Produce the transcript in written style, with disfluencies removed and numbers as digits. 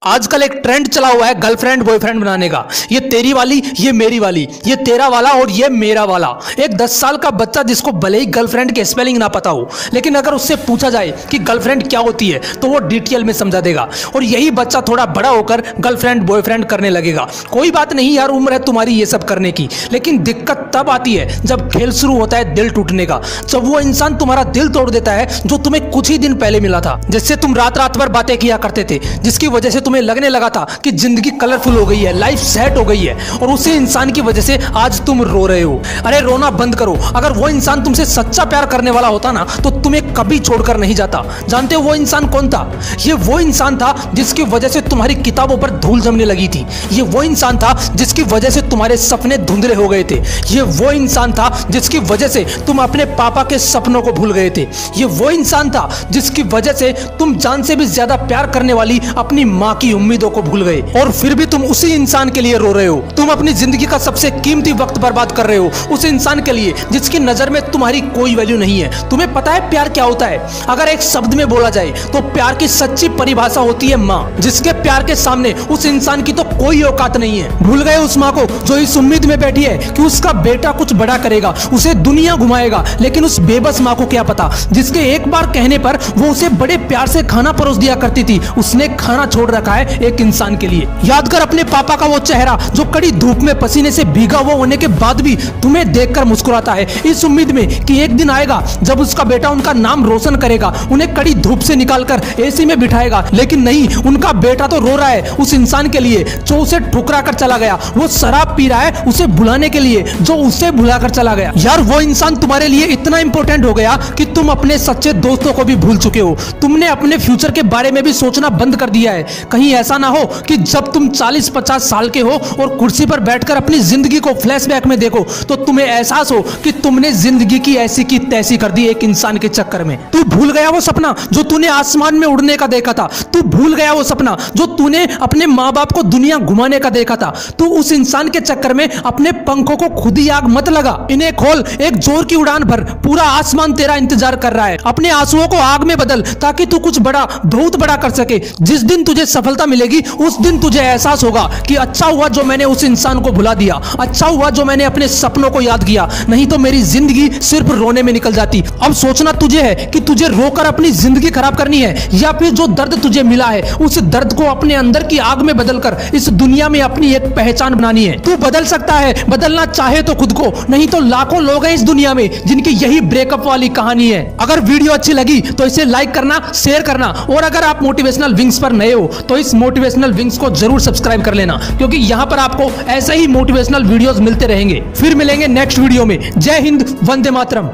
आजकल एक ट्रेंड चला हुआ है गर्लफ्रेंड बॉयफ्रेंड बनाने का। ये तेरी वाली, ये मेरी वाली, ये तेरा वाला और ये मेरा वाला। एक 10 साल का बच्चा जिसको भले ही गर्लफ्रेंड की स्पेलिंग ना पता हो, लेकिन अगर उससे पूछा जाए कि गर्लफ्रेंड क्या होती है तो वो डिटेल में समझा देगा। और यही बच्चा थोड़ा बड़ा होकर गर्लफ्रेंड बॉयफ्रेंड करने लगेगा। कोई बात नहीं यार, उम्र है तुम्हारी ये सब करने की, लेकिन दिक्कत तब आती है जब खेल शुरू होता है दिल टूटने का। जब वो इंसान तुम्हारा दिल तोड़ देता है जो तुम्हें कुछ ही दिन पहले मिला था, जिससे तुम रात रात भर बातें किया करते थे, जिसकी वजह से तुम्हें लगने लगा था कि जिंदगी कलरफुल हो गई है, लाइफ सेट हो गई है, और उसी इंसान की वजह से आज तुम रो रहे हो। अरे रोना बंद करो। अगर वो इंसान तुमसे सच्चा प्यार करने वाला होता ना तो तुम्हें कभी छोड़कर नहीं जाता। जानते हो वो इंसान कौन था? ये वो इंसान था जिसकी वजह से तुम्हारी किताबों पर धूल जमने लगी थी। ये वो इंसान था जिसकी वजह से तुम्हारे सपने धुंधले हो गए थे। ये वो इंसान था जिसकी वजह से तुम अपने पापा के सपनों को भूल गए थे। ये वो इंसान था जिसकी वजह से तुम जान से भी ज्यादा प्यार करने वाली अपनी माँ की उम्मीदों को भूल गए, और फिर भी तुम उसी इंसान के लिए रो रहे हो। तुम अपनी जिंदगी का सबसे कीमती वक्त बर्बाद कर रहे हो उस इंसान के लिए जिसकी नजर में तुम्हारी कोई वैल्यू नहीं है। तुम्हें पता है प्यार क्या होता है? अगर एक शब्द में बोला जाए तो प्यार की सच्ची परिभाषा होती है माँ, जिसके प्यार के सामने उस इंसान की तो कोई औकात नहीं है। भूल गए उस माँ को जो इस उम्मीद में बैठी है कि उसका बेटा कुछ बड़ा करेगा, उसे दुनिया घुमाएगा, लेकिन उस बेबस माँ को क्या पता जिसके एक बार कहने पर वो उसे बड़े प्यार से खाना परोस दिया करती थी, उसने खाना छोड़ रखा है एक इंसान के लिए। याद कर अपने पापा का वो चेहरा जो कड़ी धूप में पसीने से भीगा हुआ होने के बाद भी तुम्हें देखकर मुस्कुराता है, इस उम्मीद में कि एक दिन आएगा जब उसका बेटा उनका नाम रोशन करेगा, उन्हें कड़ी धूप से निकालकर एसी में बिठाएगा। लेकिन नहीं, उनका बेटा तो रो रहा है उस इंसान के लिए जो उसे ठुकरा कर चला गया। वो शराब पी रहा है उसे भुलाने के लिए जो उसे भुलाकर चला गया। यार वो इंसान तुम्हारे लिए इतना इंपॉर्टेंट हो गया कि तुम अपने सच्चे दोस्तों को भी भूल चुके हो। तुमने अपने फ्यूचर के बारे में भी सोचना बंद कर दिया है। कहीं ऐसा ना हो कि जब तुम 40-50 साल के हो और कुर्सी पर बैठकर अपनी जिंदगी को फ्लैशबैक में देखो तो तुम्हें एहसास हो कि तुमने जिंदगी की ऐसी की तैसी कर दी एक इंसान के चक्कर में। तू भूल गया वो सपना जो तूने आसमान में उड़ने का देखा था। तू भूल गया वो सपना जो तूने अपने माँ बाप को दुनिया घुमाने का देखा था। तू उस इंसान के चक्कर में अपने पंखों को खुद ही आग मत लगा, इन्हें खोल, एक जोर की उड़ान भर। पूरा आसमान तेरा इंतजार कर रहा है। अपने आंसुओं को आग में बदल ताकि तू कुछ बड़ा, बहुत बड़ा कर सके। जिस दिन तुझे सफलता मिलेगी उस दिन तुझे एहसास होगा कि अच्छा हुआ जो मैंने उस इंसान को भुला दिया, अच्छा हुआ जो मैंने अपने सपनों को याद किया, नहीं तो मेरी जिंदगी सिर्फ रोने में निकल जाती। अब सोचना तुझे है कि तुझे रोकर अपनी जिंदगी खराब करनी है या फिर जो दर्द तुझे मिला है उस दर्द को अपने अंदर की आग में बदलकर इस दुनिया में अपनी एक पहचान बनानी है। तू बदल सकता है, बदलना चाहे तो खुद को, नहीं तो लाखों लोग हैं इस दुनिया में जिनकी यही ब्रेकअप वाली कहानी है। अगर वीडियो अच्छी लगी तो इसे लाइक करना, शेयर करना, और अगर आप मोटिवेशनल विंग्स पर नए हो तो इस मोटिवेशनल विंग्स को जरूर सब्सक्राइब कर लेना, क्योंकि यहाँ पर आपको ऐसे ही मोटिवेशनल वीडियोस मिलते रहेंगे। फिर मिलेंगे नेक्स्ट वीडियो में। जय हिंद, वंदे मातरम।